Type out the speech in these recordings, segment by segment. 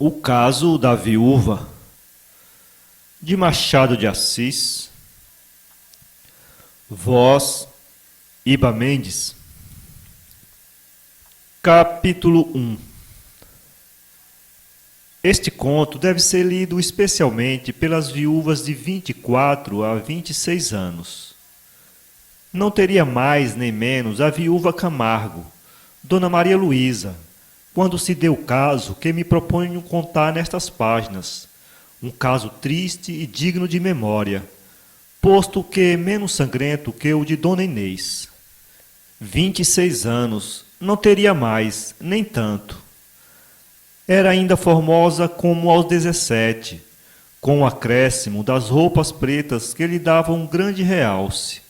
O caso da viúva, de Machado de Assis, voz Iba Mendes. Capítulo 1. Este conto deve ser lido especialmente pelas viúvas de 24 a 26 anos. Não teria mais nem menos a viúva Camargo, Dona Maria Luísa, quando se deu o caso que me proponho contar nestas páginas, um caso triste e digno de memória, posto que menos sangrento que o de Dona Inês. 26 anos, não teria mais, nem tanto. Era ainda formosa como aos 17, com o acréscimo das roupas pretas que lhe davam um grande realce.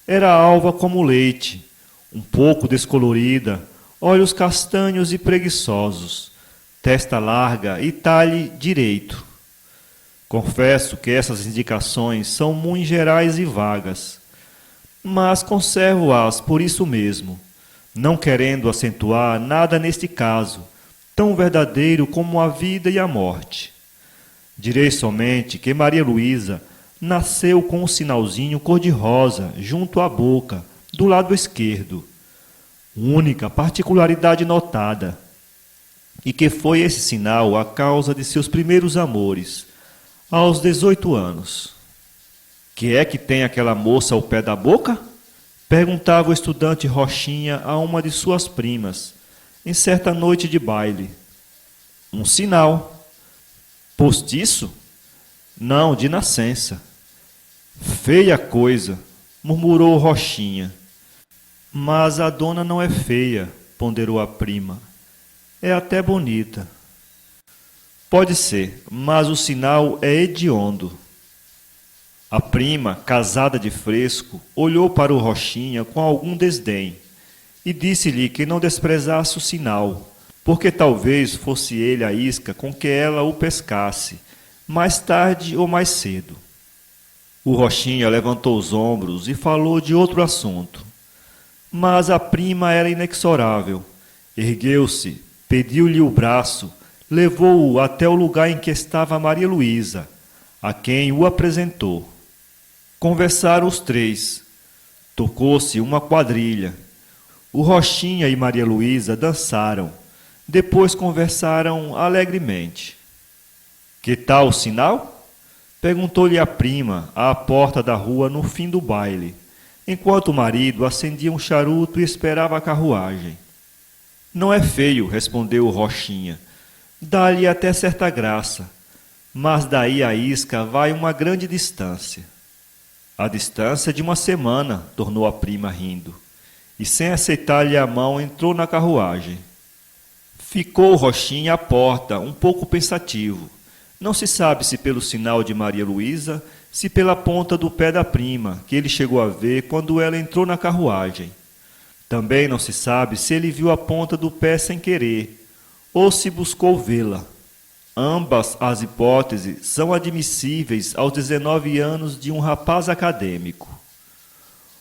Era alva como leite, um pouco descolorida, olhos castanhos e preguiçosos, testa larga e talhe direito. Confesso que essas indicações são muito gerais e vagas, mas conservo-as por isso mesmo, não querendo acentuar nada neste caso, tão verdadeiro como a vida e a morte. Direi somente que Maria Luísa nasceu com um sinalzinho cor-de-rosa junto à boca, do lado esquerdo, única particularidade notada, e que foi esse sinal a causa de seus primeiros amores, aos 18 anos. Que é que tem aquela moça ao pé da boca? Perguntava o estudante Rochinha a uma de suas primas, em certa noite de baile. Um sinal. Postiço? Não, de nascença. Feia coisa, murmurou Rochinha. Mas a dona não é feia, ponderou a prima. É até bonita. Pode ser, mas o sinal é hediondo. A prima, casada de fresco, olhou para o Rochinha com algum desdém e disse-lhe que não desprezasse o sinal, porque talvez fosse ele a isca com que ela o pescasse, mais tarde ou mais cedo. O Rochinha levantou os ombros e falou de outro assunto. Mas a prima era inexorável. Ergueu-se, pediu-lhe o braço, levou-o até o lugar em que estava Maria Luísa, a quem o apresentou. Conversaram os três. Tocou-se uma quadrilha. O Rochinha e Maria Luísa dançaram. Depois conversaram alegremente. Que tal o sinal? Perguntou-lhe a prima, à porta da rua no fim do baile, enquanto o marido acendia um charuto e esperava a carruagem. Não é feio, respondeu o Rochinha. Dá-lhe até certa graça, mas daí a isca vai uma grande distância. A distância de uma semana, tornou a prima rindo, e sem aceitar-lhe a mão entrou na carruagem. Ficou o Rochinha à porta, um pouco pensativo. Não se sabe se pelo sinal de Maria Luísa, se pela ponta do pé da prima, que ele chegou a ver quando ela entrou na carruagem. Também não se sabe se ele viu a ponta do pé sem querer, ou se buscou vê-la. Ambas as hipóteses são admissíveis aos 19 anos de um rapaz acadêmico.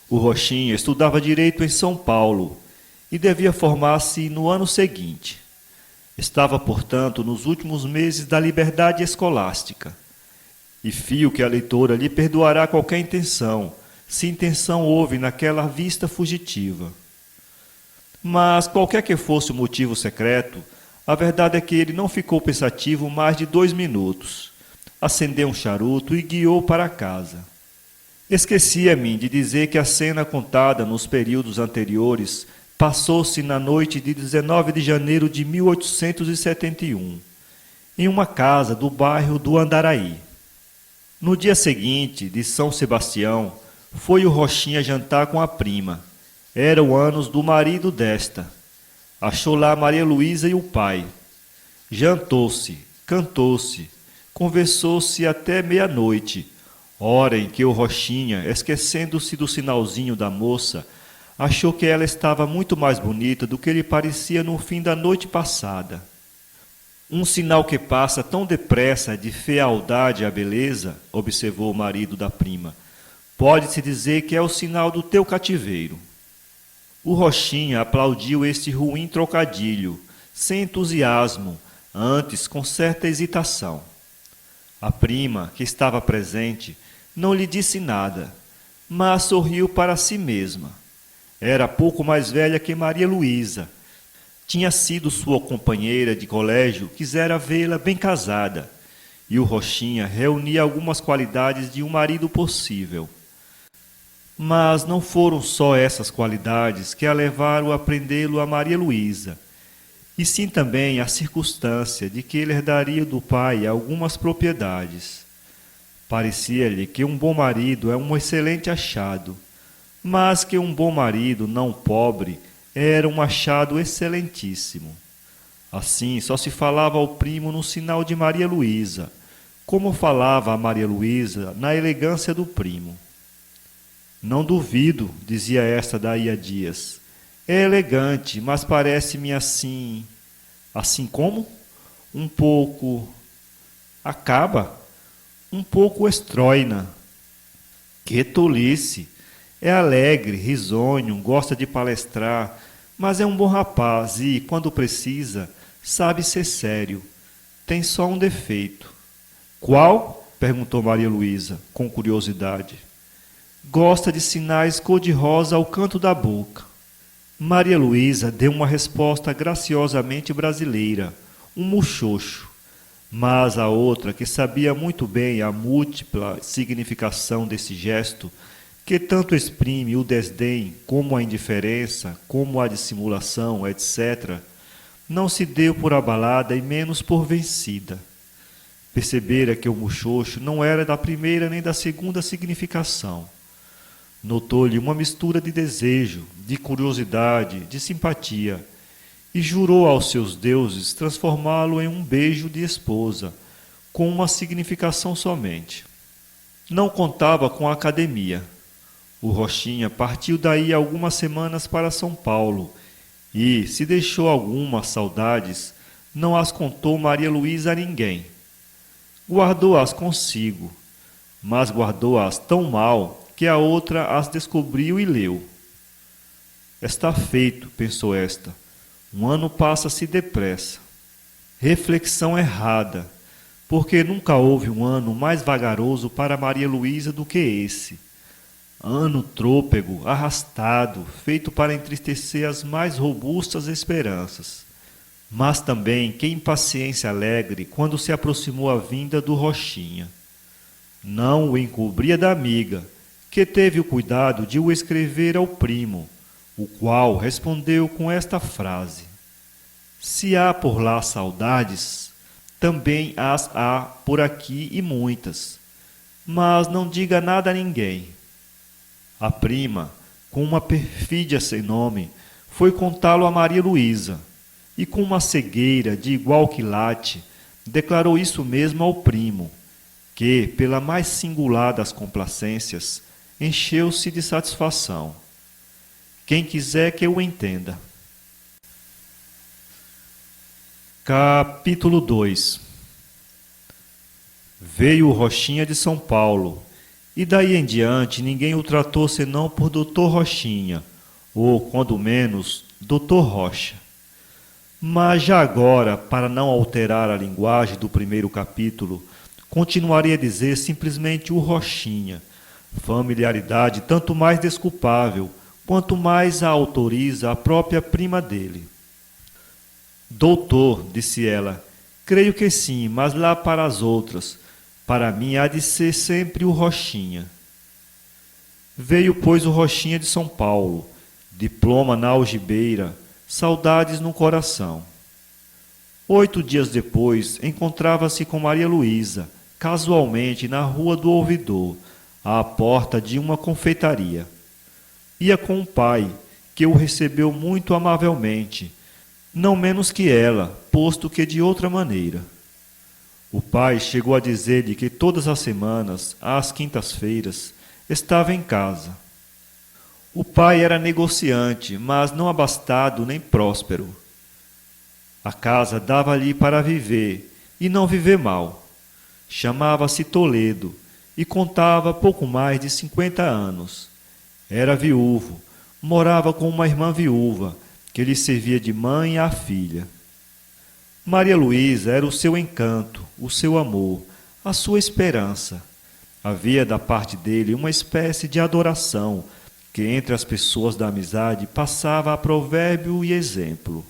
O Rochinha estudava direito em São Paulo e devia formar-se no ano seguinte. Estava, portanto, nos últimos meses da liberdade escolástica. E fio que a leitora lhe perdoará qualquer intenção, se intenção houve naquela vista fugitiva. Mas, qualquer que fosse o motivo secreto, a verdade é que ele não ficou pensativo mais de 2 minutos. Acendeu um charuto e guiou para casa. Esquecia-me de dizer que a cena contada nos períodos anteriores passou-se na noite de 19 de janeiro de 1871, em uma casa do bairro do Andaraí. No dia seguinte, de São Sebastião, foi o Rochinha jantar com a prima. Eram anos do marido desta. Achou lá Maria Luísa e o pai. Jantou-se, cantou-se, conversou-se até meia-noite, hora em que o Rochinha, esquecendo-se do sinalzinho da moça, achou que ela estava muito mais bonita do que lhe parecia no fim da noite passada. Um sinal que passa tão depressa de fealdade à beleza, observou o marido da prima, pode-se dizer que é o sinal do teu cativeiro. O Rochinha aplaudiu este ruim trocadilho, sem entusiasmo, antes com certa hesitação. A prima, que estava presente, não lhe disse nada, mas sorriu para si mesma. Era pouco mais velha que Maria Luísa. Tinha sido sua companheira de colégio, quisera vê-la bem casada, e o Rochinha reunia algumas qualidades de um marido possível. Mas não foram só essas qualidades que a levaram a prendê-lo a Maria Luísa, e sim também a circunstância de que ele herdaria do pai algumas propriedades. Parecia-lhe que um bom marido é um excelente achado, mas que um bom marido não pobre era um achado excelentíssimo. Assim, só se falava ao primo no sinal de Maria Luísa, como falava a Maria Luísa na elegância do primo. Não duvido, dizia esta daí a dias. É elegante, mas parece-me assim... Assim como? Um pouco... Acaba? Um pouco estroina. Que tolice! É alegre, risonho, gosta de palestrar, mas é um bom rapaz e, quando precisa, sabe ser sério. Tem só um defeito. Qual? Perguntou Maria Luísa, com curiosidade. Gosta de sinais cor-de-rosa ao canto da boca. Maria Luísa deu uma resposta graciosamente brasileira, um muxoxo. Mas a outra, que sabia muito bem a múltipla significação desse gesto, que tanto exprime o desdém, como a indiferença, como a dissimulação, etc., não se deu por abalada e menos por vencida. Percebera que o muxoxo não era da primeira nem da segunda significação. Notou-lhe uma mistura de desejo, de curiosidade, de simpatia, e jurou aos seus deuses transformá-lo em um beijo de esposa, com uma significação somente. Não contava com a academia. O Rochinha partiu daí algumas semanas para São Paulo e, se deixou algumas saudades, não as contou Maria Luísa a ninguém. Guardou-as consigo, mas guardou-as tão mal que a outra as descobriu e leu. Está feito, pensou esta. Um ano passa-se depressa. Reflexão errada, porque nunca houve um ano mais vagaroso para Maria Luísa do que esse. Ano trôpego, arrastado, feito para entristecer as mais robustas esperanças. Mas também que impaciência alegre quando se aproximou a vinda do Rochinha. Não o encobria da amiga, que teve o cuidado de o escrever ao primo, o qual respondeu com esta frase: se há por lá saudades, também as há por aqui e muitas, mas não diga nada a ninguém. A prima, com uma perfídia sem nome, foi contá-lo a Maria Luísa, e com uma cegueira de igual quilate, declarou isso mesmo ao primo, que, pela mais singular das complacências, encheu-se de satisfação. Quem quiser que o entenda. Capítulo 2. Veio o Rochinha de São Paulo, e daí em diante ninguém o tratou senão por Doutor Rochinha, ou, quando menos, Doutor Rocha. Mas já agora, para não alterar a linguagem do primeiro capítulo, continuarei a dizer simplesmente o Rochinha, familiaridade tanto mais desculpável, quanto mais a autoriza a própria prima dele. Doutor, disse ela, creio que sim, mas lá para as outras, para mim há de ser sempre o Rochinha. Veio, pois, o Rochinha de São Paulo, diploma na algibeira, saudades no coração. 8 dias depois, encontrava-se com Maria Luísa, casualmente na Rua do Ouvidor, à porta de uma confeitaria. Ia com o pai, que o recebeu muito amavelmente, não menos que ela, posto que de outra maneira. O pai chegou a dizer-lhe que todas as semanas, às quintas-feiras, estava em casa. O pai era negociante, mas não abastado nem próspero. A casa dava-lhe para viver, e não viver mal. Chamava-se Toledo, e contava pouco mais de 50 anos. Era viúvo, morava com uma irmã viúva, que lhe servia de mãe à filha. Maria Luísa era o seu encanto, o seu amor, a sua esperança. Havia da parte dele uma espécie de adoração que entre as pessoas da amizade passava a provérbio e exemplo.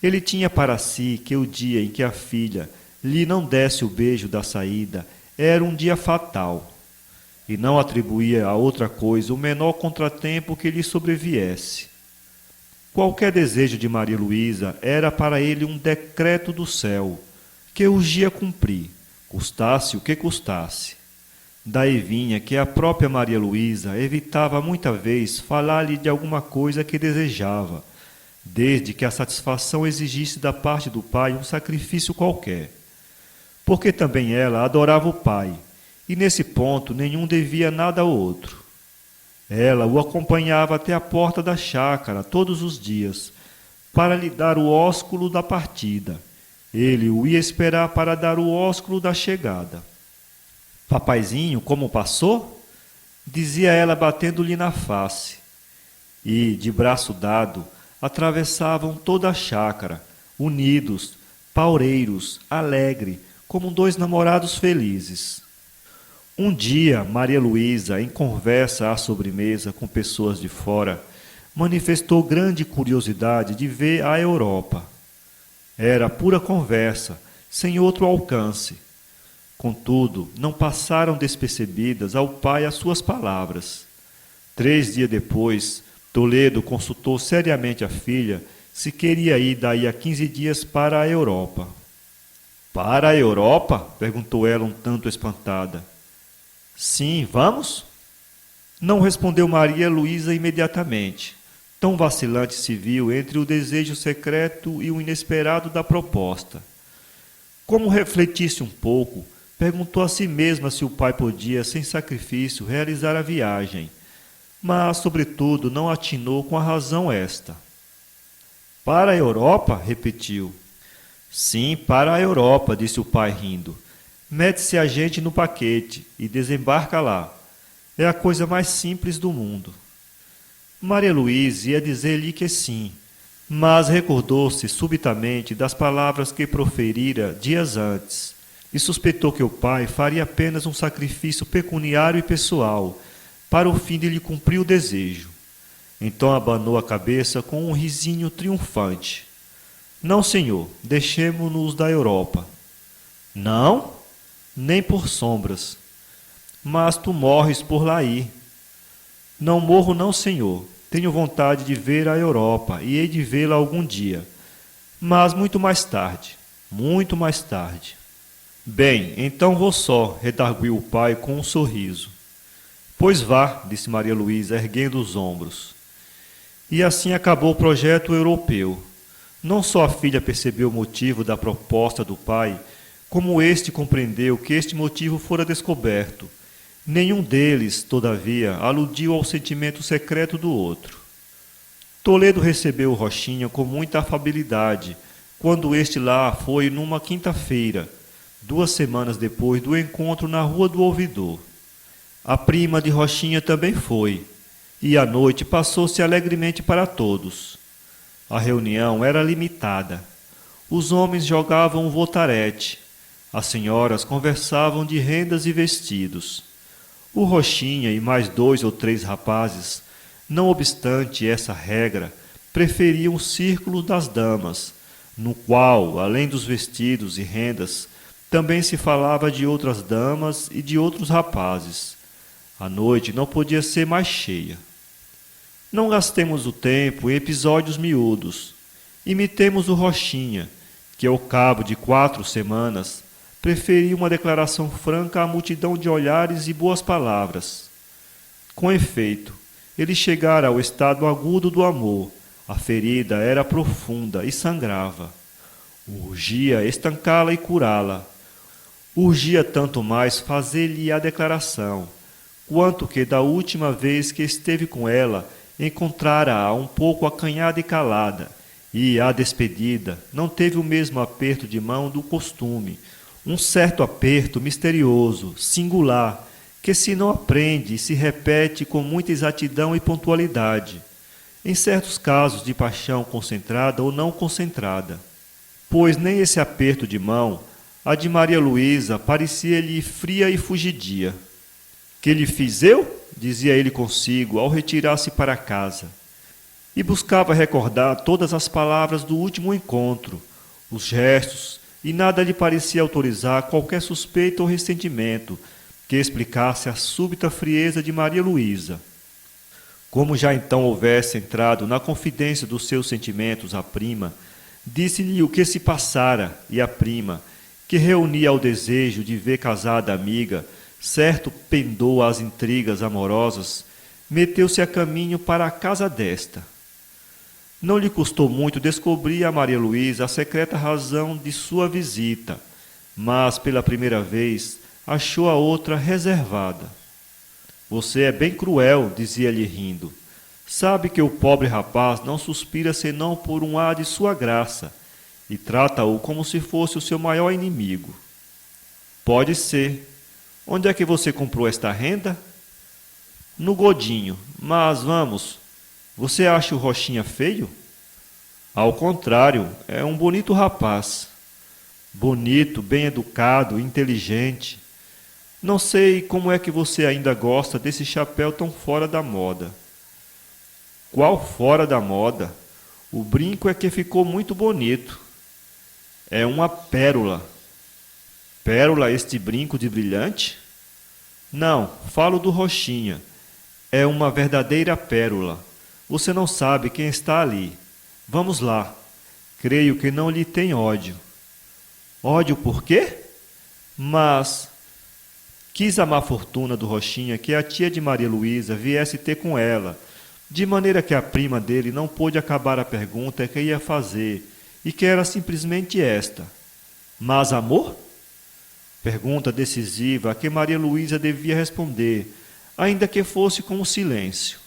Ele tinha para si que o dia em que a filha lhe não desse o beijo da saída era um dia fatal, e não atribuía a outra coisa o menor contratempo que lhe sobreviesse. Qualquer desejo de Maria Luísa era para ele um decreto do céu, que urgia cumprir, custasse o que custasse. Daí vinha que a própria Maria Luísa evitava muita vez falar-lhe de alguma coisa que desejava, desde que a satisfação exigisse da parte do pai um sacrifício qualquer. Porque também ela adorava o pai, e nesse ponto nenhum devia nada ao outro. Ela o acompanhava até a porta da chácara todos os dias, para lhe dar o ósculo da partida. Ele o ia esperar para dar o ósculo da chegada. Papaizinho, como passou? Dizia ela batendo-lhe na face. E, de braço dado, atravessavam toda a chácara, unidos, paureiros, alegre, como dois namorados felizes. Um dia, Maria Luísa, em conversa à sobremesa com pessoas de fora, manifestou grande curiosidade de ver a Europa. Era pura conversa, sem outro alcance. Contudo, não passaram despercebidas ao pai as suas palavras. 3 dias depois, Toledo consultou seriamente a filha se queria ir daí a 15 dias para a Europa. Para a Europa? Perguntou ela um tanto espantada. Sim, vamos? Não respondeu Maria Luísa imediatamente. Tão vacilante se viu entre o desejo secreto e o inesperado da proposta. Como refletisse um pouco, perguntou a si mesma se o pai podia, sem sacrifício, realizar a viagem, mas, sobretudo, não atinou com a razão esta. Para a Europa? Repetiu. Sim, para a Europa, disse o pai rindo. Mete-se a gente no paquete e desembarca lá. É a coisa mais simples do mundo. Maria Luísa ia dizer-lhe que sim, mas recordou-se subitamente das palavras que proferira dias antes e suspeitou que o pai faria apenas um sacrifício pecuniário e pessoal para o fim de lhe cumprir o desejo. Então abanou a cabeça com um risinho triunfante. Não, senhor, deixemo-nos da Europa. Não? Nem por sombras. Mas tu morres por lá ir. Não morro não, senhor. Tenho vontade de ver a Europa e hei de vê-la algum dia. Mas muito mais tarde. Muito mais tarde. Bem, então vou só, redarguiu o pai com um sorriso. Pois vá, disse Maria Luísa, erguendo os ombros. E assim acabou o projeto europeu. Não só a filha percebeu o motivo da proposta do pai, como este compreendeu que este motivo fora descoberto. Nenhum deles, todavia, aludiu ao sentimento secreto do outro. Toledo recebeu o Rochinha com muita afabilidade, quando este lá foi numa quinta-feira, 2 semanas depois do encontro na Rua do Ouvidor. A prima de Rochinha também foi, e a noite passou-se alegremente para todos. A reunião era limitada. Os homens jogavam voltarete, as senhoras conversavam de rendas e vestidos. O Rochinha e mais 2 ou 3 rapazes, não obstante essa regra, preferiam o círculo das damas, no qual, além dos vestidos e rendas, também se falava de outras damas e de outros rapazes. A noite não podia ser mais cheia. Não gastemos o tempo em episódios miúdos. Imitemos o Rochinha, que ao cabo de 4 semanas preferia uma declaração franca à multidão de olhares e boas palavras. Com efeito, ele chegara ao estado agudo do amor. A ferida era profunda e sangrava. Urgia estancá-la e curá-la. Urgia tanto mais fazer-lhe a declaração, quanto que da última vez que esteve com ela, encontrara-a um pouco acanhada e calada, e, à despedida, não teve o mesmo aperto de mão do costume, um certo aperto misterioso, singular, que se não aprende e se repete com muita exatidão e pontualidade, em certos casos de paixão concentrada ou não concentrada. pois nem esse aperto de mão, a de Maria Luísa, parecia-lhe fria e fugidia. Que lhe fiz eu? Dizia ele consigo, ao retirar-se para casa. E buscava recordar todas as palavras do último encontro, os gestos, e nada lhe parecia autorizar qualquer suspeita ou ressentimento que explicasse a súbita frieza de Maria Luísa. Como já então houvesse entrado na confidência dos seus sentimentos à prima, disse-lhe o que se passara, e a prima, que reunia ao desejo de ver casada a amiga, certo pendor às intrigas amorosas, meteu-se a caminho para a casa desta. Não lhe custou muito descobrir a Maria Luísa a secreta razão de sua visita, mas, pela primeira vez, achou a outra reservada. Você é bem cruel, dizia-lhe rindo. Sabe que o pobre rapaz não suspira senão por um ar de sua graça, e trata-o como se fosse o seu maior inimigo. Pode ser. Onde é que você comprou esta renda? No Godinho. Mas vamos, você acha o Rochinha feio? Ao contrário, é um bonito rapaz. Bonito, bem educado, inteligente. Não sei como é que você ainda gosta desse chapéu tão fora da moda. Qual fora da moda? O brinco é que ficou muito bonito. É uma pérola. Pérola este brinco de brilhante? Não, falo do Rochinha. É uma verdadeira pérola. Você não sabe quem está ali. Vamos lá. Creio que não lhe tem ódio. Ódio por quê? Mas quis a má fortuna do Rochinha que a tia de Maria Luísa viesse ter com ela, de maneira que a prima dele não pôde acabar a pergunta que ia fazer, e que era simplesmente esta. Mas amor? Pergunta decisiva a que Maria Luísa devia responder, ainda que fosse com o silêncio.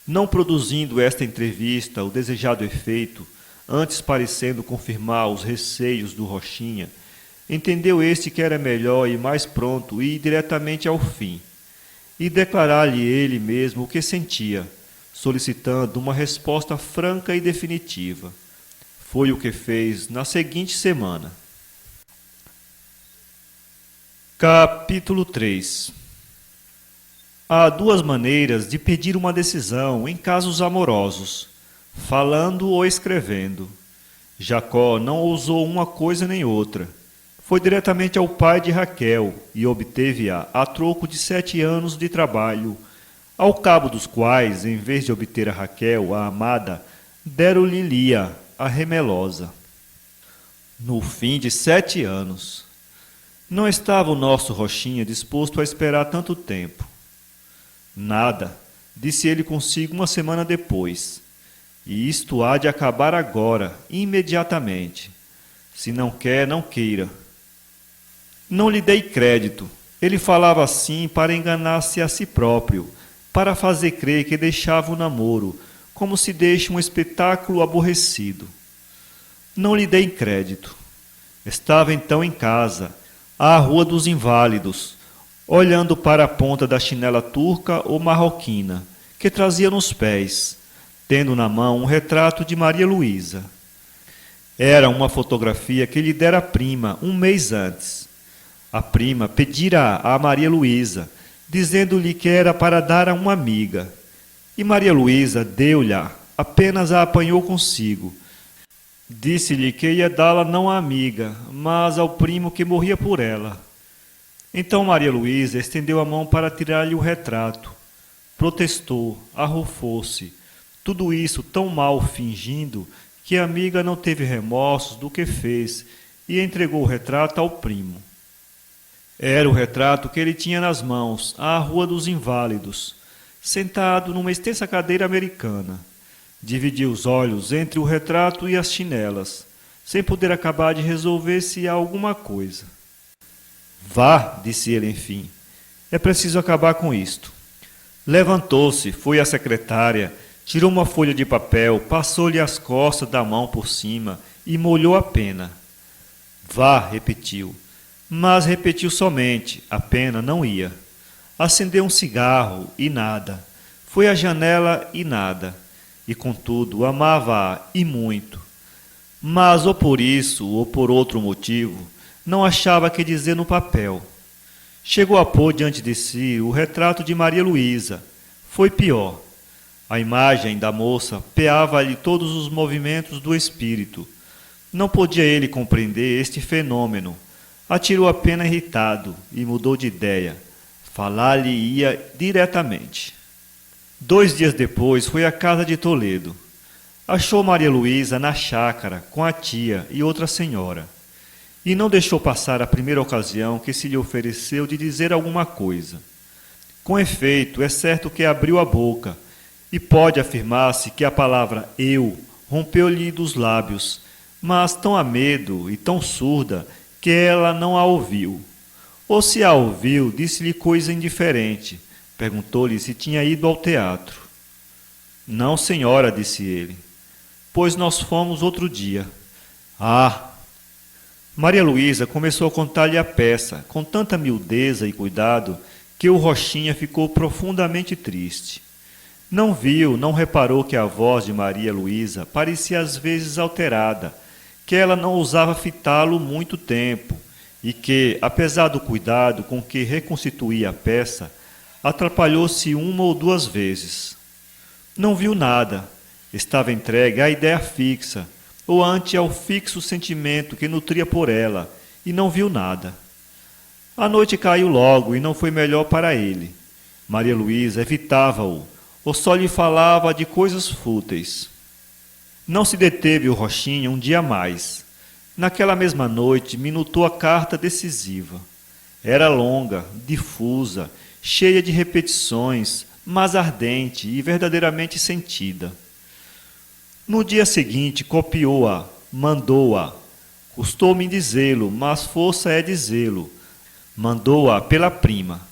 Não produzindo esta entrevista o desejado efeito, antes parecendo confirmar os receios do Rochinha, entendeu este que era melhor ir mais pronto e ir diretamente ao fim, e declarar-lhe ele mesmo o que sentia, solicitando uma resposta franca e definitiva. Foi o que fez na seguinte semana. Capítulo 3. Há duas maneiras de pedir uma decisão em casos amorosos, falando ou escrevendo. Jacó não ousou uma coisa nem outra. Foi diretamente ao pai de Raquel e obteve-a a troco de 7 anos de trabalho, ao cabo dos quais, em vez de obter a Raquel, a amada, deram-lhe Lia, a remelosa. No fim de 7 anos. Não estava o nosso Rochinha disposto a esperar tanto tempo. Nada, disse ele consigo uma semana depois. E isto há de acabar agora, imediatamente. Se não quer, não queira. Não lhe dei crédito. Ele falava assim para enganar-se a si próprio, para fazer crer que deixava o namoro, como se deixa um espetáculo aborrecido. Não lhe dei crédito. Estava então em casa, à Rua dos Inválidos, olhando para a ponta da chinela turca ou marroquina, que trazia nos pés, tendo na mão um retrato de Maria Luísa. Era uma fotografia que lhe dera a prima 1 mês antes. A prima pedira a Maria Luísa, dizendo-lhe que era para dar a uma amiga. E Maria Luísa deu-lhe, apenas a apanhou consigo. Disse-lhe que ia dá-la não à amiga, mas ao primo que morria por ela. Então Maria Luísa estendeu a mão para tirar-lhe o retrato. Protestou, arrufou-se. Tudo isso tão mal fingindo que a amiga não teve remorsos do que fez e entregou o retrato ao primo. Era o retrato que ele tinha nas mãos, à Rua dos Inválidos, sentado numa extensa cadeira americana. Dividia os olhos entre o retrato e as chinelas, sem poder acabar de resolver se há alguma coisa. Vá, disse ele enfim, é preciso acabar com isto. Levantou-se, foi à secretária, tirou uma folha de papel, passou-lhe as costas da mão por cima e molhou a pena. Vá, repetiu, mas repetiu somente, a pena não ia. Acendeu um cigarro e nada. Foi à janela e nada. E contudo amava-a e muito. Mas, ou por isso, ou por outro motivo, não achava que dizer no papel. Chegou a pôr diante de si o retrato de Maria Luísa. Foi pior. A imagem da moça peava-lhe todos os movimentos do espírito. Não podia ele compreender este fenômeno. Atirou a pena irritado e mudou de ideia. Falar-lhe ia diretamente. 2 dias depois foi à casa de Toledo. Achou Maria Luísa na chácara com a tia e outra senhora. E não deixou passar a primeira ocasião que se lhe ofereceu de dizer alguma coisa. Com efeito, é certo que abriu a boca, e pode afirmar-se que a palavra eu rompeu-lhe dos lábios, mas tão a medo e tão surda que ela não a ouviu. Ou se a ouviu, disse-lhe coisa indiferente. Perguntou-lhe se tinha ido ao teatro. Não, senhora, disse ele, pois nós fomos outro dia. Ah! Maria Luísa começou a contar-lhe a peça, com tanta miudeza e cuidado, que o Rochinha ficou profundamente triste. Não viu, não reparou que a voz de Maria Luísa parecia às vezes alterada, que ela não ousava fitá-lo muito tempo, e que, apesar do cuidado com que reconstituía a peça, atrapalhou-se 1 ou 2 vezes. Não viu nada, estava entregue à ideia fixa, ou ante ao fixo sentimento que nutria por ela, e não viu nada. A noite caiu logo e não foi melhor para ele. Maria Luísa evitava-o, ou só lhe falava de coisas fúteis. Não se deteve o Rochinha um dia mais. Naquela mesma noite minutou a carta decisiva. Era longa, difusa, cheia de repetições, mas ardente e verdadeiramente sentida. No dia seguinte copiou-a, mandou-a. Custou-me dizê-lo, mas força é dizê-lo. Mandou-a pela prima.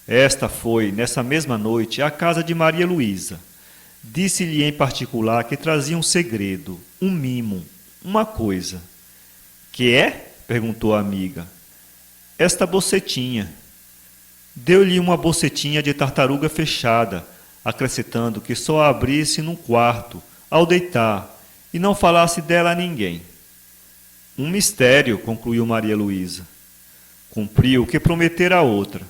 Esta foi, nessa mesma noite, à casa de Maria Luísa. Disse-lhe em particular que trazia um segredo, um mimo, uma coisa. Que é? Perguntou a amiga. Esta bocetinha. Deu-lhe uma bocetinha de tartaruga fechada, acrescentando que só a abrisse num quarto, ao deitar, e não falasse dela a ninguém. Um mistério, concluiu Maria Luísa. Cumpriu o que prometera a outra.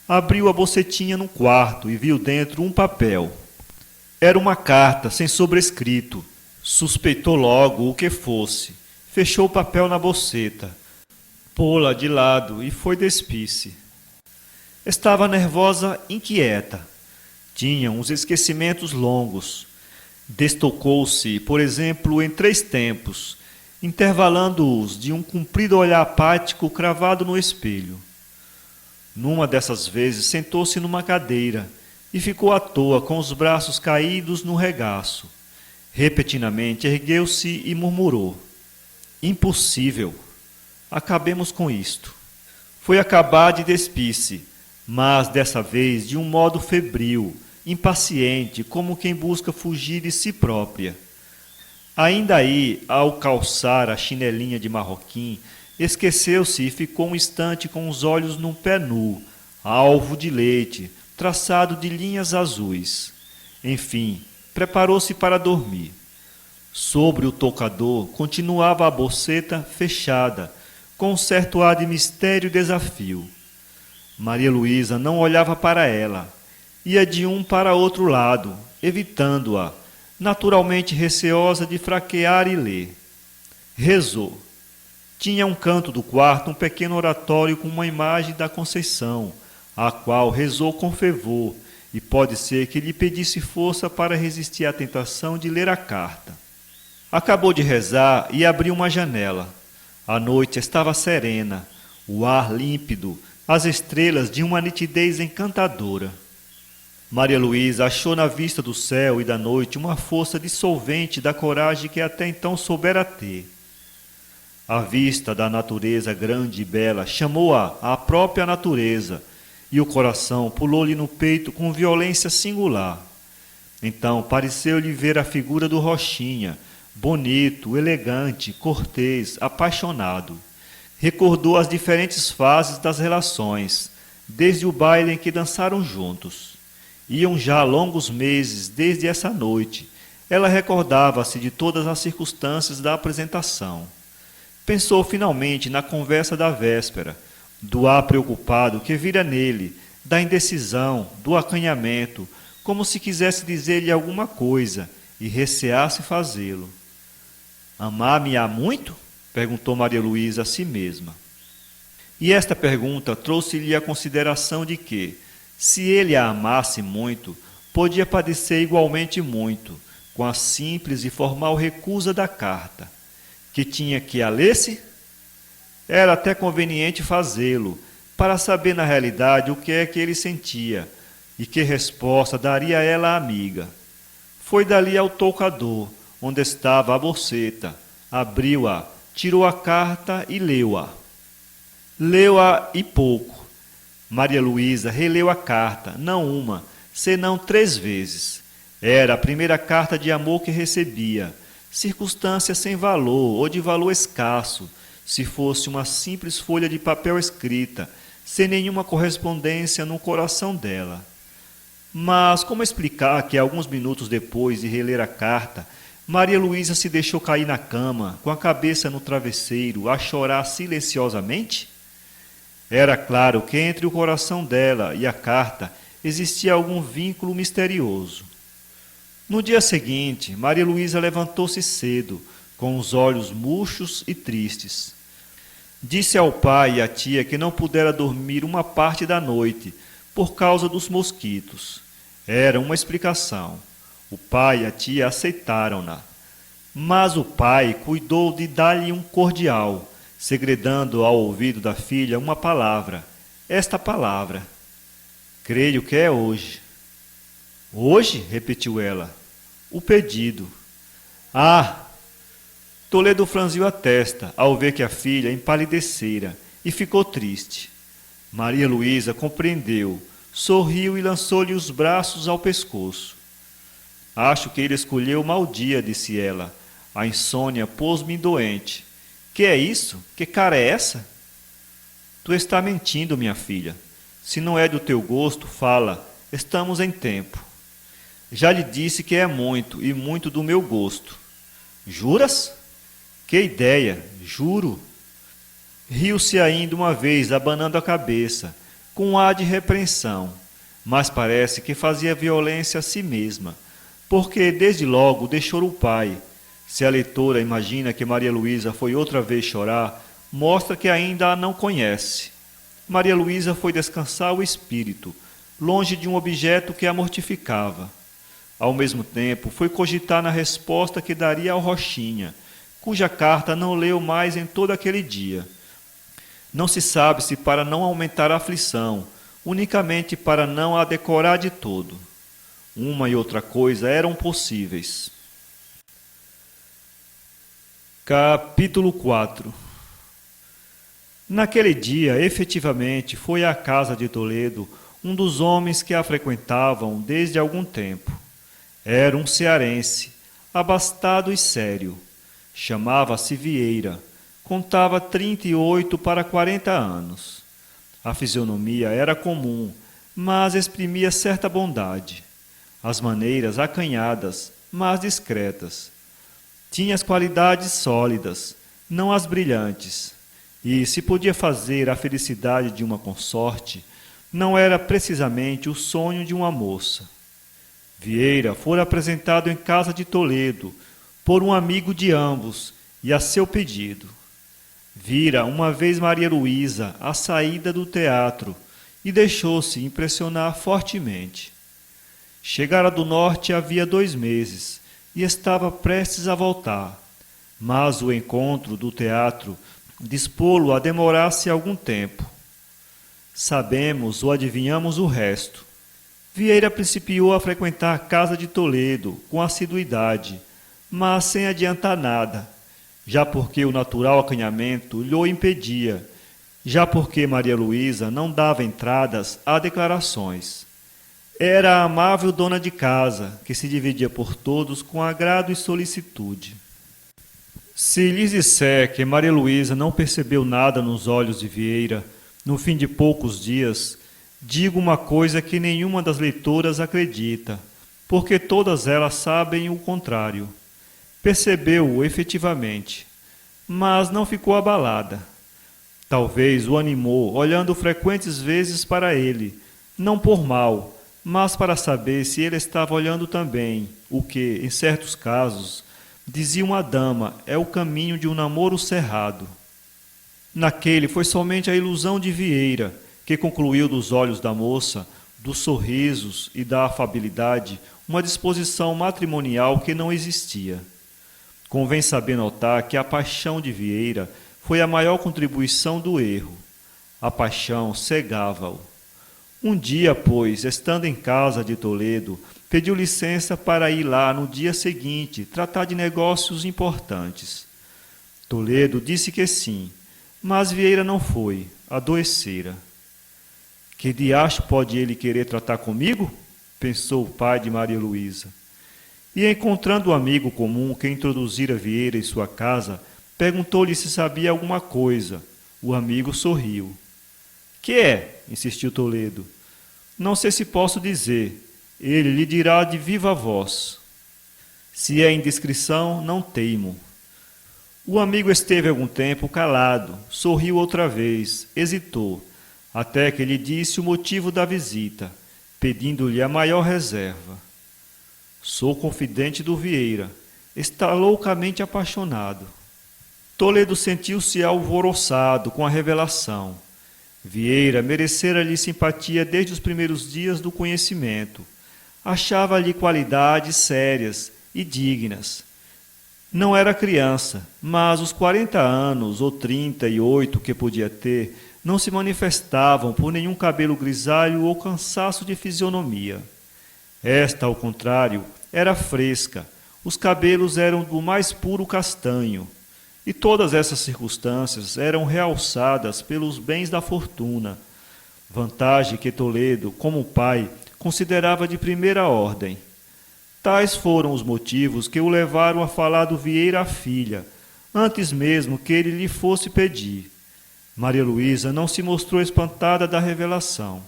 Abriu a bocetinha num quarto e viu dentro um papel. Era uma carta sem sobrescrito. Suspeitou logo o que fosse. Fechou o papel na boceta. Pô-la de lado e foi despir-se. Estava nervosa, inquieta. Tinha uns esquecimentos longos. Destocou-se, por exemplo, em 3 tempos, intervalando-os de um comprido olhar apático cravado no espelho. Numa dessas vezes sentou-se numa cadeira e ficou à toa com os braços caídos no regaço. Repentinamente ergueu-se e murmurou: impossível. Acabemos com isto. Foi acabar de despir-se, mas dessa vez de um modo febril, impaciente, como quem busca fugir de si própria. Ainda aí, ao calçar a chinelinha de marroquim, esqueceu-se e ficou um instante com os olhos num pé nu, alvo de leite, traçado de linhas azuis. Enfim, preparou-se para dormir. Sobre o toucador continuava a boceta fechada, com um certo ar de mistério e desafio. Maria Luísa não olhava para ela. Ia de um para outro lado, evitando-a, naturalmente receosa de fraquear e ler. Rezou. Tinha a um canto do quarto um pequeno oratório com uma imagem da Conceição, a qual rezou com fervor, e pode ser que lhe pedisse força para resistir à tentação de ler a carta. Acabou de rezar e abriu uma janela. A noite estava serena, o ar límpido, as estrelas de uma nitidez encantadora. Maria Luísa achou na vista do céu e da noite uma força dissolvente da coragem que até então soubera ter. A vista da natureza grande e bela chamou-a à própria natureza, e o coração pulou-lhe no peito com violência singular. Então pareceu-lhe ver a figura do Rochinha, bonito, elegante, cortês, apaixonado. Recordou as diferentes fases das relações, desde o baile em que dançaram juntos. Iam já longos meses desde essa noite. ela recordava-se de todas as circunstâncias da apresentação. Pensou finalmente na conversa da véspera, do ar preocupado que vira nele, da indecisão, do acanhamento, como se quisesse dizer-lhe alguma coisa e receasse fazê-lo. Amar-me-á muito? Perguntou Maria Luísa a si mesma. E esta pergunta trouxe-lhe a consideração de que, se ele a amasse muito, podia padecer igualmente muito, com a simples e formal recusa da carta. Que tinha que a lesse? Era até conveniente fazê-lo, para saber na realidade o que é que ele sentia, e que resposta daria ela à amiga. Foi dali ao toucador, onde estava a bolseta, abriu-a, tirou a carta e leu-a. Leu-a e pouco. Maria Luísa releu a carta, não uma, senão 3 vezes. Era a primeira carta de amor que recebia, circunstância sem valor ou de valor escasso, se fosse uma simples folha de papel escrita, sem nenhuma correspondência no coração dela. Mas como explicar que, alguns minutos depois de reler a carta, Maria Luísa se deixou cair na cama, com a cabeça no travesseiro, a chorar silenciosamente? Era claro que entre o coração dela e a carta existia algum vínculo misterioso. No dia seguinte, Maria Luísa levantou-se cedo, com os olhos murchos e tristes. Disse ao pai e à tia que não pudera dormir uma parte da noite, por causa dos mosquitos. Era uma explicação. O pai e a tia aceitaram-na. Mas o pai cuidou de dar-lhe um cordial, segredando ao ouvido da filha uma palavra. Esta palavra: creio que é hoje. Hoje? Repetiu ela. O pedido. Ah! Toledo franziu a testa ao ver que a filha empalidecera e ficou triste. Maria Luísa compreendeu, sorriu e lançou-lhe os braços ao pescoço. Acho que ele escolheu mau dia, disse ela. A insônia pôs-me doente. Que é isso? Que cara é essa? Tu está mentindo, minha filha. Se não é do teu gosto, fala. Estamos em tempo. Já lhe disse que é muito, e muito do meu gosto. Juras? Que ideia, juro. Riu-se ainda uma vez, abanando a cabeça, com um ar de repreensão, mas parece que fazia violência a si mesma, porque desde logo deixou o pai. Se a leitora imagina que Maria Luísa foi outra vez chorar, mostra que ainda a não conhece. Maria Luísa foi descansar o espírito, longe de um objeto que a mortificava. Ao mesmo tempo, foi cogitar na resposta que daria ao Rochinha, cuja carta não leu mais em todo aquele dia. Não se sabe se para não aumentar a aflição, unicamente para não a decorar de todo. Uma e outra coisa eram possíveis. Capítulo 4. Naquele dia, efetivamente, foi à casa de Toledo um dos homens que a frequentavam desde algum tempo. Era um cearense, abastado e sério. Chamava-se Vieira. Contava 38 para 40 anos. A fisionomia era comum, mas exprimia certa bondade. As maneiras acanhadas, mas discretas. Tinha as qualidades sólidas, não as brilhantes. E, se podia fazer a felicidade de uma consorte, não era precisamente o sonho de uma moça. Vieira fora apresentado em casa de Toledo, por um amigo de ambos, e a seu pedido. Vira uma vez Maria Luísa à saída do teatro e deixou-se impressionar fortemente. Chegara do norte havia 2 meses e estava prestes a voltar, mas o encontro do teatro dispô-lo a demorar-se algum tempo. Sabemos ou adivinhamos o resto. Vieira principiou a frequentar a casa de Toledo com assiduidade, mas sem adiantar nada, já porque o natural acanhamento lhe o impedia, já porque Maria Luísa não dava entradas a declarações. Era a amável dona de casa, que se dividia por todos com agrado e solicitude. Se lhes disser que Maria Luísa não percebeu nada nos olhos de Vieira, no fim de poucos dias, digo uma coisa que nenhuma das leitoras acredita, porque todas elas sabem o contrário. Percebeu-o efetivamente, mas não ficou abalada. Talvez o animou, olhando frequentes vezes para ele, não por mal, mas para saber se ele estava olhando também, o que, em certos casos, dizia uma dama, é o caminho de um namoro cerrado. Naquele foi somente a ilusão de Vieira, que concluiu dos olhos da moça, dos sorrisos e da afabilidade, uma disposição matrimonial que não existia. Convém saber notar que a paixão de Vieira foi a maior contribuição do erro. A paixão cegava-o. Um dia, pois, estando em casa de Toledo, pediu licença para ir lá no dia seguinte tratar de negócios importantes. Toledo disse que sim, mas Vieira não foi, adoecera. Que diacho pode ele querer tratar comigo? Pensou o pai de Maria Luísa. E encontrando um amigo comum que introduzira Vieira em sua casa, perguntou-lhe se sabia alguma coisa. O amigo sorriu. Que é? Insistiu Toledo. Não sei se posso dizer. Ele lhe dirá de viva voz. Se é indiscrição, não teimo. O amigo esteve algum tempo calado, sorriu outra vez, hesitou, até que lhe disse o motivo da visita, pedindo-lhe a maior reserva. Sou confidente do Vieira. Está loucamente apaixonado. Toledo sentiu-se alvoroçado com a revelação. Vieira merecera-lhe simpatia desde os primeiros dias do conhecimento. Achava-lhe qualidades sérias e dignas. Não era criança, mas os 40 anos ou 38 que podia ter não se manifestavam por nenhum cabelo grisalho ou cansaço de fisionomia. Esta, ao contrário, era fresca, os cabelos eram do mais puro castanho, e todas essas circunstâncias eram realçadas pelos bens da fortuna, vantagem que Toledo, como pai, considerava de primeira ordem. Tais foram os motivos que o levaram a falar do Vieira à filha, antes mesmo que ele lhe fosse pedir. Maria Luísa não se mostrou espantada da revelação.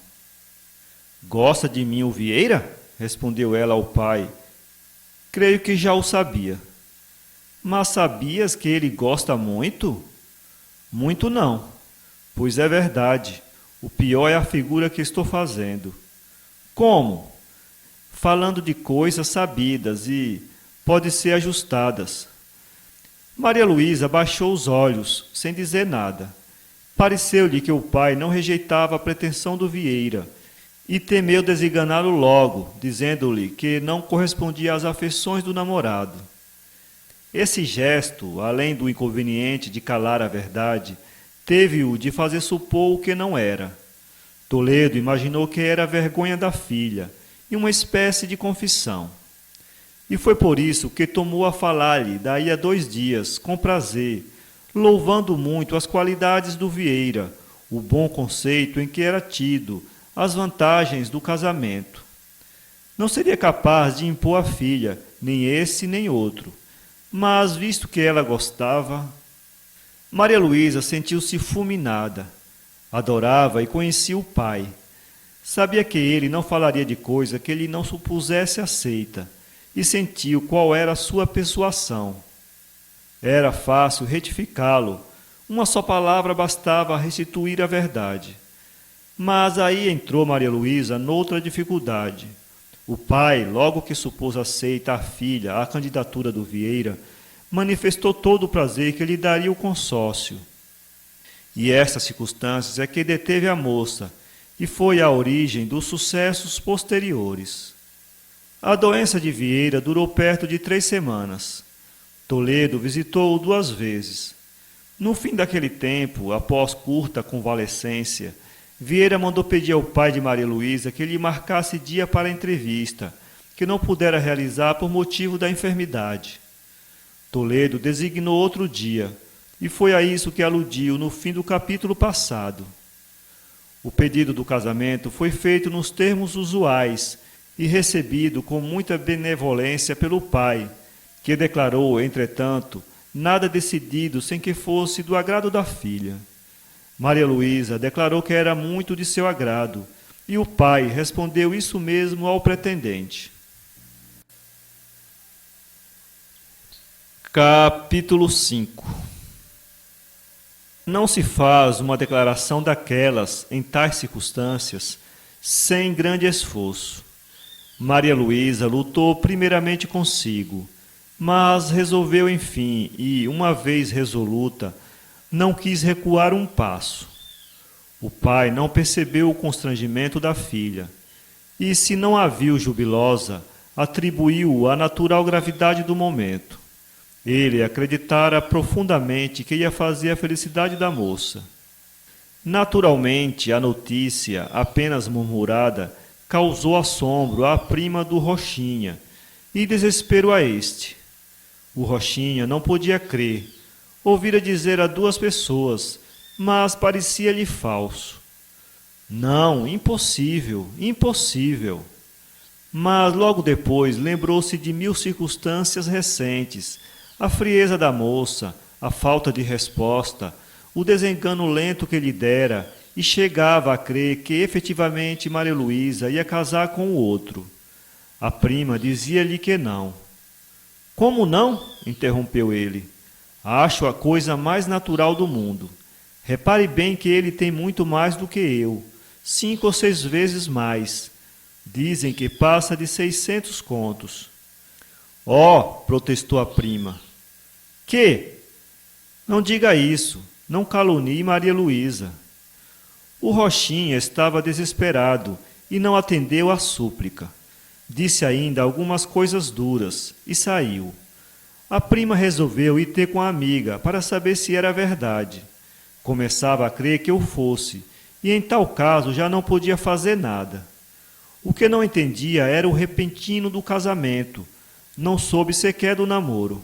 Gosta de mim o Vieira? Respondeu ela ao pai. Creio que já o sabia. Mas sabias que ele gosta muito? Muito não, pois é verdade. O pior é a figura que estou fazendo. Como? Falando de coisas sabidas e, pode ser, ajustadas. Maria Luísa baixou os olhos, sem dizer nada. Pareceu-lhe que o pai não rejeitava a pretensão do Vieira, e temeu desenganá-lo logo, dizendo-lhe que não correspondia às afeições do namorado. Esse gesto, além do inconveniente de calar a verdade, teve-o de fazer supor o que não era. Toledo imaginou que era a vergonha da filha, e uma espécie de confissão. E foi por isso que tomou a falar-lhe daí a 2 dias, com prazer, louvando muito as qualidades do Vieira, o bom conceito em que era tido, as vantagens do casamento. Não seria capaz de impor à filha, nem esse nem outro, mas, visto que ela gostava... Maria Luísa sentiu-se fulminada. Adorava e conhecia o pai. Sabia que ele não falaria de coisa que lhe não supusesse aceita, e sentiu qual era a sua persuasão. Era fácil retificá-lo, uma só palavra bastava a restituir a verdade. Mas aí entrou Maria Luísa noutra dificuldade. O pai, logo que supôs aceita a filha à candidatura do Vieira, manifestou todo o prazer que lhe daria o consórcio. E estas circunstâncias é que deteve a moça, e foi a origem dos sucessos posteriores. A doença de Vieira durou perto de 3 semanas. Toledo visitou-o 2 vezes. No fim daquele tempo, após curta convalescência, Vieira mandou pedir ao pai de Maria Luísa que lhe marcasse dia para a entrevista, que não pudera realizar por motivo da enfermidade. Toledo designou outro dia, e foi a isso que aludiu no fim do capítulo passado. O pedido do casamento foi feito nos termos usuais e recebido com muita benevolência pelo pai, que declarou, entretanto, nada decidido sem que fosse do agrado da filha. Maria Luísa declarou que era muito de seu agrado, e o pai respondeu isso mesmo ao pretendente. Capítulo 5. Não se faz uma declaração daquelas, em tais circunstâncias, sem grande esforço. Maria Luísa lutou primeiramente consigo, mas resolveu enfim e, uma vez resoluta, não quis recuar um passo. O pai não percebeu o constrangimento da filha, e, se não a viu jubilosa, atribuiu-o à natural gravidade do momento. Ele acreditara profundamente que ia fazer a felicidade da moça. Naturalmente, a notícia, apenas murmurada, causou assombro à prima do Rochinha e desespero a este. O Rochinha não podia crer. Ouvira dizer a duas pessoas, mas parecia-lhe falso. Não, impossível, impossível. Mas logo depois lembrou-se de 1000 circunstâncias recentes, a frieza da moça, a falta de resposta, o desengano lento que lhe dera, e chegava a crer que efetivamente Maria Luísa ia casar com o outro. A prima dizia-lhe que não. Como não? Interrompeu ele. Acho a coisa mais natural do mundo. Repare bem que ele tem muito mais do que eu, 5 ou 6 vezes mais. Dizem que passa de 600 contos. Oh, protestou a prima. Que? Não diga isso, não calunie Maria Luísa. O Rochinha estava desesperado e não atendeu à súplica. Disse ainda algumas coisas duras e saiu. A prima resolveu ir ter com a amiga para saber se era verdade. Começava a crer que o fosse, e em tal caso já não podia fazer nada. O que não entendia era o repentino do casamento. Não soube sequer do namoro.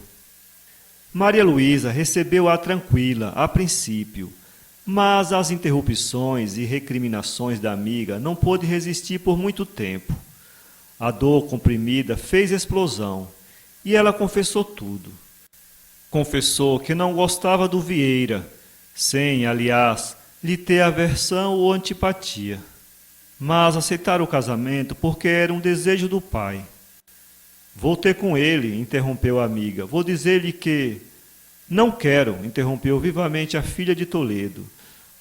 Maria Luísa recebeu-a tranquila, a princípio, mas às interrupções e recriminações da amiga não pôde resistir por muito tempo. A dor comprimida fez explosão, e ela confessou tudo. Confessou que não gostava do Vieira, sem, aliás, lhe ter aversão ou antipatia. Mas aceitara o casamento porque era um desejo do pai. Vou ter com ele, interrompeu a amiga. Vou dizer-lhe que... Não quero, interrompeu vivamente a filha de Toledo.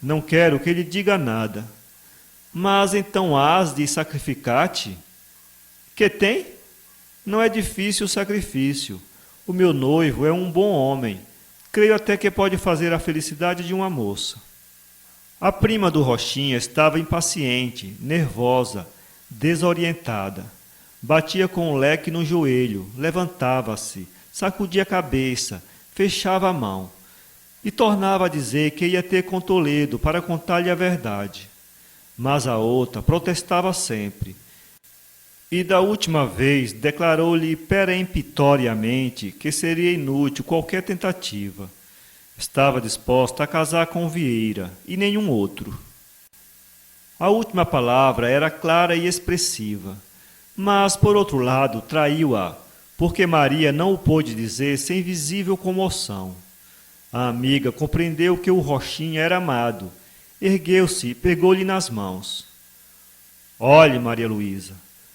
Não quero que ele diga nada. Mas então hás de sacrificar-te? Que tem? Não é difícil o sacrifício. O meu noivo é um bom homem. Creio até que pode fazer a felicidade de uma moça. A prima do Rochinha estava impaciente, nervosa, desorientada. Batia com o leque no joelho, levantava-se, sacudia a cabeça, fechava a mão e tornava a dizer que ia ter com Toledo para contar-lhe a verdade. Mas a outra protestava sempre. E da última vez declarou-lhe peremptoriamente que seria inútil qualquer tentativa. Estava disposta a casar com Vieira e nenhum outro. A última palavra era clara e expressiva, mas, por outro lado, traiu-a, porque Maria não o pôde dizer sem visível comoção. A amiga compreendeu que o Rochinha era amado, ergueu-se e pegou-lhe nas mãos. Olhe, Maria Luísa,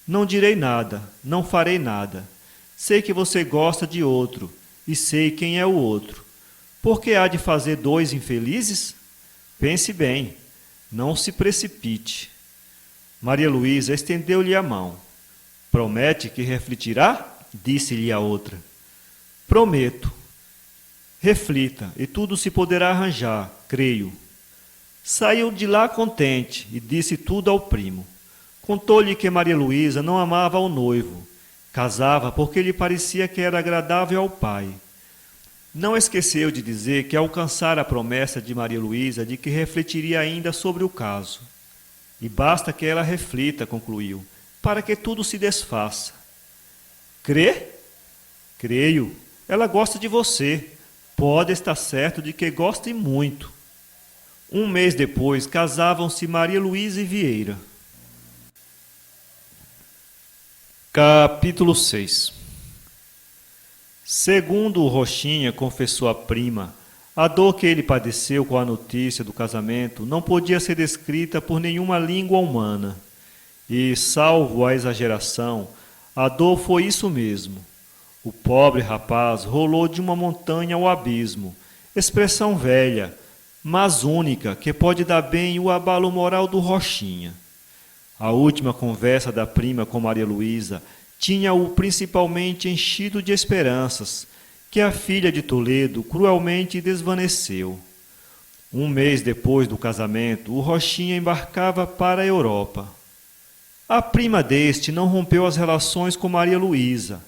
não direi nada, não farei nada. Sei que você gosta de outro, e sei quem é o outro. Por que há de fazer 2 infelizes? Pense bem, não se precipite. Maria Luísa estendeu-lhe a mão. Promete que refletirá? Disse-lhe a outra. Prometo. Reflita, e tudo se poderá arranjar, creio. Saiu de lá contente e disse tudo ao primo. Contou-lhe que Maria Luísa não amava ao noivo. Casava porque lhe parecia que era agradável ao pai. Não esqueceu de dizer que alcançara a promessa de Maria Luísa de que refletiria ainda sobre o caso. E basta que ela reflita, concluiu, para que tudo se desfaça. Crê? Creio. Ela gosta de você. Pode estar certo de que gosta e muito. 1 mês depois, casavam-se Maria Luísa e Vieira. Capítulo 6. Segundo o Rochinha confessou à prima, a dor que ele padeceu com a notícia do casamento não podia ser descrita por nenhuma língua humana. E, salvo a exageração, a dor foi isso mesmo. O pobre rapaz rolou de uma montanha ao abismo, expressão velha, mas única, que pode dar bem o abalo moral do Rochinha. A última conversa da prima com Maria Luísa tinha-o principalmente enchido de esperanças, que a filha de Toledo cruelmente desvaneceu. Um mês depois do casamento, o Rochinha embarcava para a Europa. A prima deste não rompeu as relações com Maria Luísa,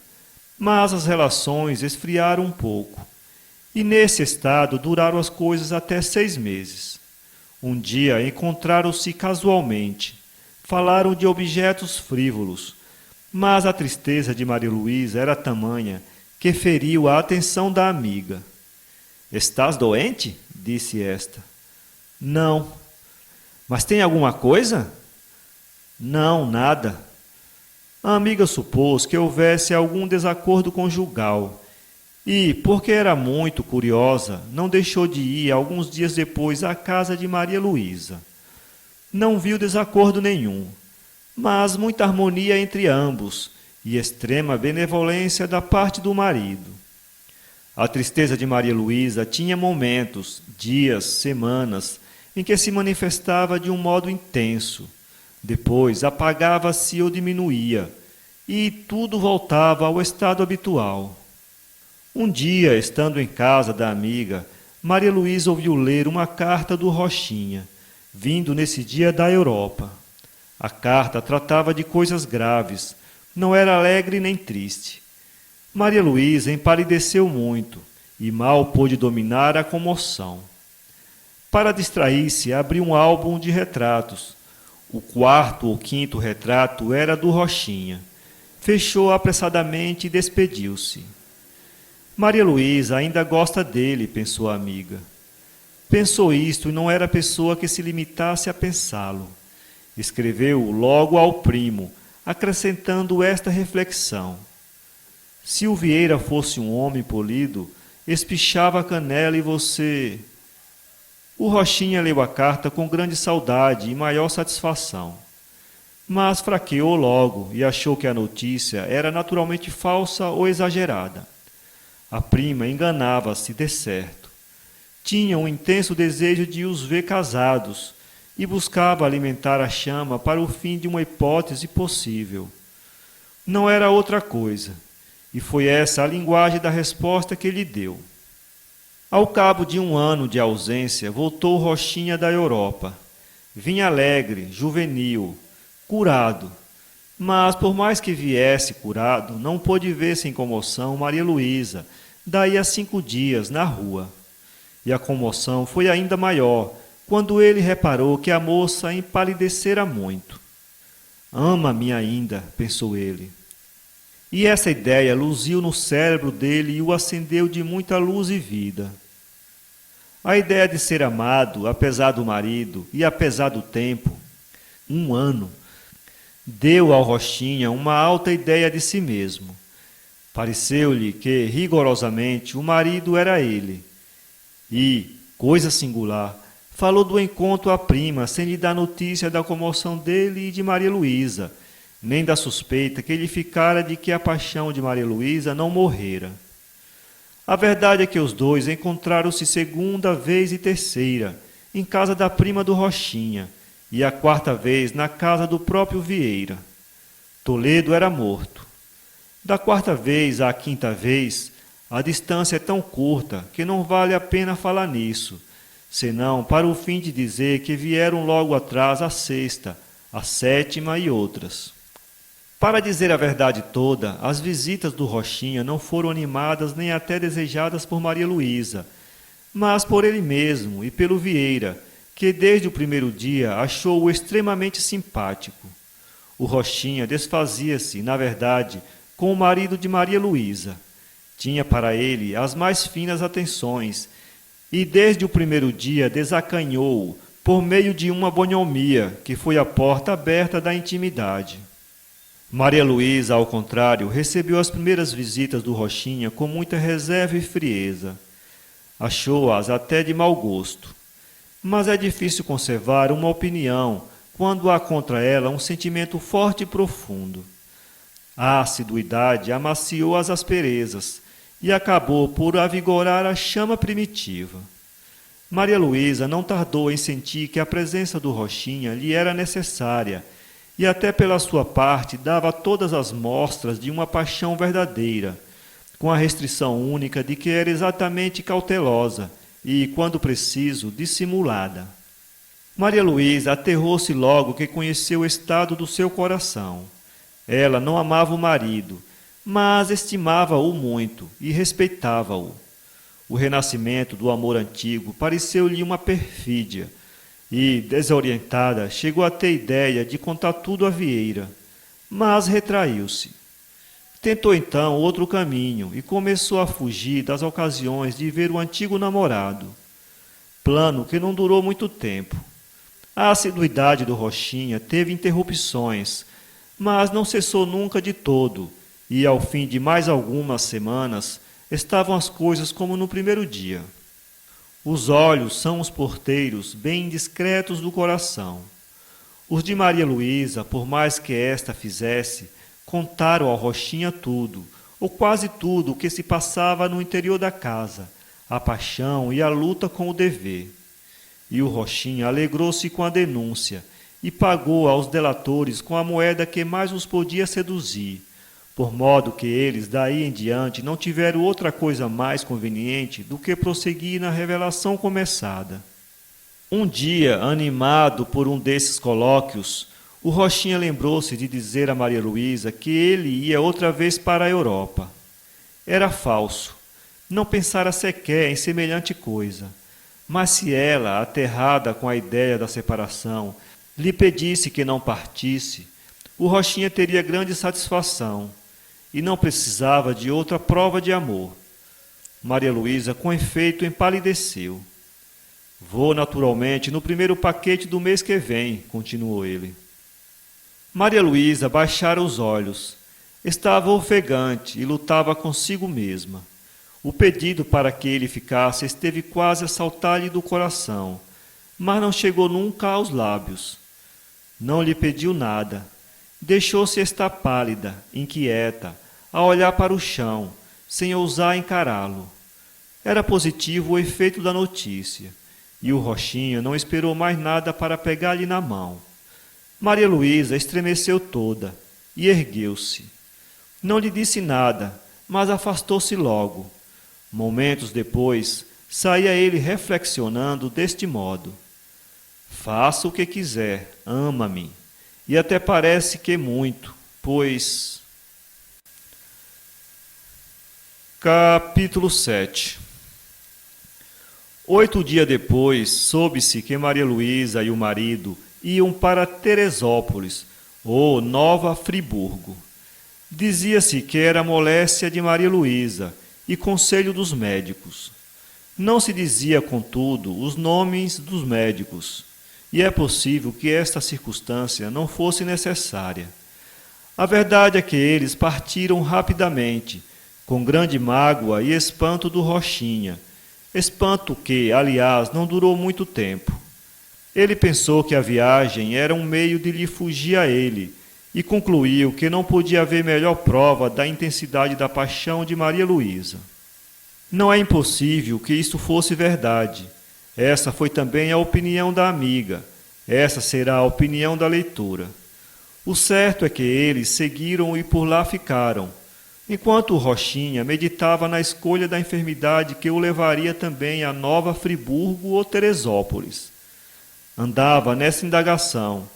mas as relações esfriaram um pouco. E nesse estado duraram as coisas até 6 meses. Um dia encontraram-se casualmente. Falaram de objetos frívolos, mas a tristeza de Maria Luísa era tamanha que feriu a atenção da amiga. "Estás doente?" disse esta. "Não." "Mas tem alguma coisa?" "Não, nada." A amiga supôs que houvesse algum desacordo conjugal e, porque era muito curiosa, não deixou de ir alguns dias depois à casa de Maria Luísa. Não viu desacordo nenhum, mas muita harmonia entre ambos e extrema benevolência da parte do marido. A tristeza de Maria Luísa tinha momentos, dias, semanas, em que se manifestava de um modo intenso. Depois apagava-se ou diminuía, e tudo voltava ao estado habitual. Um dia, estando em casa da amiga, Maria Luísa ouviu ler uma carta do Rochinha, vindo nesse dia da Europa. A carta tratava de coisas graves, não era alegre nem triste. Maria Luísa empalideceu muito e mal pôde dominar a comoção. Para distrair-se, abriu um álbum de retratos. O 4º ou 5º retrato era do Rochinha. Fechou apressadamente e despediu-se. Maria Luísa ainda gosta dele, pensou a amiga. Pensou isto e não era pessoa que se limitasse a pensá-lo. Escreveu logo ao primo, acrescentando esta reflexão: se o Vieira fosse um homem polido, espichava a canela e você... O Rochinha leu a carta com grande saudade e maior satisfação. Mas fraqueou logo e achou que a notícia era naturalmente falsa ou exagerada. A prima enganava-se, de certo. Tinha um intenso desejo de os ver casados e buscava alimentar a chama para o fim de uma hipótese possível. Não era outra coisa, e foi essa a linguagem da resposta que lhe deu. Ao cabo de 1 ano de ausência, voltou Rochinha da Europa. Vinha alegre, juvenil, curado. Mas, por mais que viesse curado, não pôde ver sem comoção Maria Luísa, daí a 5 dias, na rua. E a comoção foi ainda maior, quando ele reparou que a moça empalidecera muito. "Ama-me ainda", pensou ele. E essa ideia luziu no cérebro dele e o acendeu de muita luz e vida. A ideia de ser amado, apesar do marido e apesar do tempo, 1 ano, deu ao Rochinha uma alta ideia de si mesmo. Pareceu-lhe que, rigorosamente, o marido era ele. E, coisa singular, falou do encontro à prima sem lhe dar notícia da comoção dele e de Maria Luísa, nem da suspeita que lhe ficara de que a paixão de Maria Luísa não morrera. A verdade é que os dois encontraram-se 2ª vez e 3ª, em casa da prima do Rochinha, e a 4ª vez na casa do próprio Vieira. Toledo era morto. Da 4ª vez à 5ª vez, a distância é tão curta que não vale a pena falar nisso, senão para o fim de dizer que vieram logo atrás a 6ª, a 7ª e outras. Para dizer a verdade toda, as visitas do Rochinha não foram animadas nem até desejadas por Maria Luísa, mas por ele mesmo e pelo Vieira, que desde o primeiro dia achou-o extremamente simpático. O Rochinha desfazia-se, na verdade, com o marido de Maria Luísa. Tinha para ele as mais finas atenções e desde o primeiro dia desacanhou-o por meio de uma bonhomia que foi a porta aberta da intimidade. Maria Luísa, ao contrário, recebeu as primeiras visitas do Rochinha com muita reserva e frieza. Achou-as até de mau gosto. Mas é difícil conservar uma opinião quando há contra ela um sentimento forte e profundo. A assiduidade amaciou as asperezas e acabou por avigorar a chama primitiva. Maria Luísa não tardou em sentir que a presença do Rochinha lhe era necessária e até pela sua parte dava todas as mostras de uma paixão verdadeira, com a restrição única de que era exatamente cautelosa e, quando preciso, dissimulada. Maria Luísa aterrou-se logo que conheceu o estado do seu coração. Ela não amava o marido, mas estimava-o muito e respeitava-o. O renascimento do amor antigo pareceu-lhe uma perfídia e, desorientada, chegou a ter ideia de contar tudo a Vieira, mas retraiu-se. Tentou então outro caminho e começou a fugir das ocasiões de ver o antigo namorado. Plano que não durou muito tempo. A assiduidade do Rochinha teve interrupções, mas não cessou nunca de todo, e ao fim de mais algumas semanas estavam as coisas como no primeiro dia. Os olhos são os porteiros bem discretos do coração. Os de Maria Luísa, por mais que esta fizesse, contaram ao Rochinha tudo, ou quase tudo, o que se passava no interior da casa, a paixão e a luta com o dever. E o Rochinha alegrou-se com a denúncia e pagou aos delatores com a moeda que mais os podia seduzir, por modo que eles, daí em diante, não tiveram outra coisa mais conveniente do que prosseguir na revelação começada. Um dia, animado por um desses colóquios, o Rochinha lembrou-se de dizer a Maria Luísa que ele ia outra vez para a Europa. Era falso. Não pensara sequer em semelhante coisa. Mas se ela, aterrada com a ideia da separação, lhe pedisse que não partisse, o Rochinha teria grande satisfação e não precisava de outra prova de amor. Maria Luísa, com efeito, empalideceu. Vou, naturalmente, no primeiro paquete do mês que vem, continuou ele. Maria Luísa baixara os olhos. Estava ofegante e lutava consigo mesma. O pedido para que ele ficasse esteve quase a saltar-lhe do coração, mas não chegou nunca aos lábios. Não lhe pediu nada. Deixou-se estar pálida, inquieta, a olhar para o chão, sem ousar encará-lo. Era positivo o efeito da notícia, e o Rochinha não esperou mais nada para pegar-lhe na mão. Maria Luísa estremeceu toda e ergueu-se. Não lhe disse nada, mas afastou-se logo. Momentos depois, saía ele reflexionando deste modo: faça o que quiser, ama-me, e até parece que muito, pois... Capítulo 7. 8 dias depois, soube-se que Maria Luísa e o marido iam para Teresópolis, ou Nova Friburgo. Dizia-se que era moléstia de Maria Luísa e conselho dos médicos. Não se dizia, contudo, os nomes dos médicos, e é possível que esta circunstância não fosse necessária. A verdade é que eles partiram rapidamente, com grande mágoa e espanto do Rochinha, espanto que, aliás, não durou muito tempo. Ele pensou que a viagem era um meio de lhe fugir a ele, e concluiu que não podia haver melhor prova da intensidade da paixão de Maria Luísa. Não é impossível que isto fosse verdade. Essa foi também a opinião da amiga. Essa será a opinião da leitora. O certo é que eles seguiram e por lá ficaram, enquanto o Rochinha meditava na escolha da enfermidade que o levaria também a Nova Friburgo ou Teresópolis. Andava nessa indagação,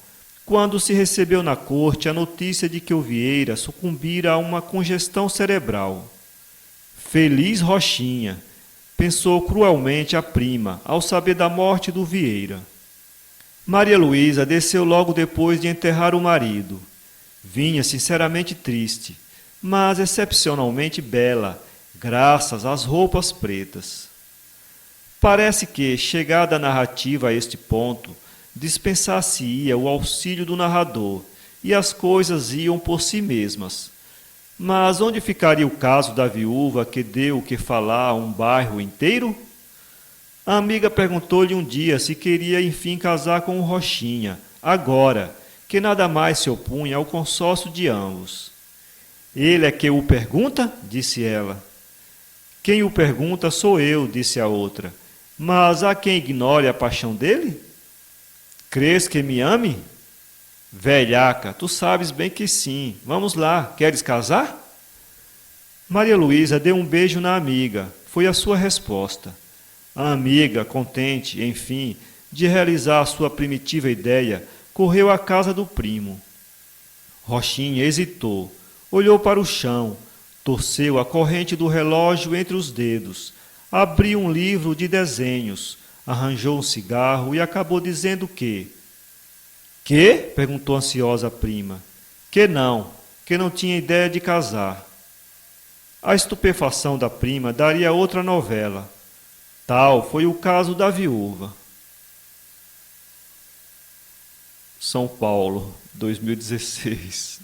quando se recebeu na corte a notícia de que o Vieira sucumbira a uma congestão cerebral. Feliz Rochinha, pensou cruelmente a prima ao saber da morte do Vieira. Maria Luísa desceu logo depois de enterrar o marido. Vinha sinceramente triste, mas excepcionalmente bela, graças às roupas pretas. Parece que, chegada a narrativa a este ponto, dispensar-se-ia o auxílio do narrador, e as coisas iam por si mesmas. Mas onde ficaria o caso da viúva que deu o que falar a um bairro inteiro? A amiga perguntou-lhe um dia se queria enfim casar com o Rochinha, agora, que nada mais se opunha ao consórcio de ambos. Ele é que o pergunta? Disse ela. Quem o pergunta sou eu, disse a outra. Mas há quem ignore a paixão dele? Crês que me ame? Velhaca, tu sabes bem que sim. Vamos lá, queres casar? Maria Luísa deu um beijo na amiga. Foi a sua resposta. A amiga, contente, enfim, de realizar a sua primitiva ideia, correu à casa do primo. Rochinha hesitou, olhou para o chão, torceu a corrente do relógio entre os dedos, abriu um livro de desenhos, arranjou um cigarro e acabou dizendo que... Que? Perguntou ansiosa a prima. Que não tinha ideia de casar. A estupefação da prima daria outra novela. Tal foi o caso da viúva. São Paulo, 2016.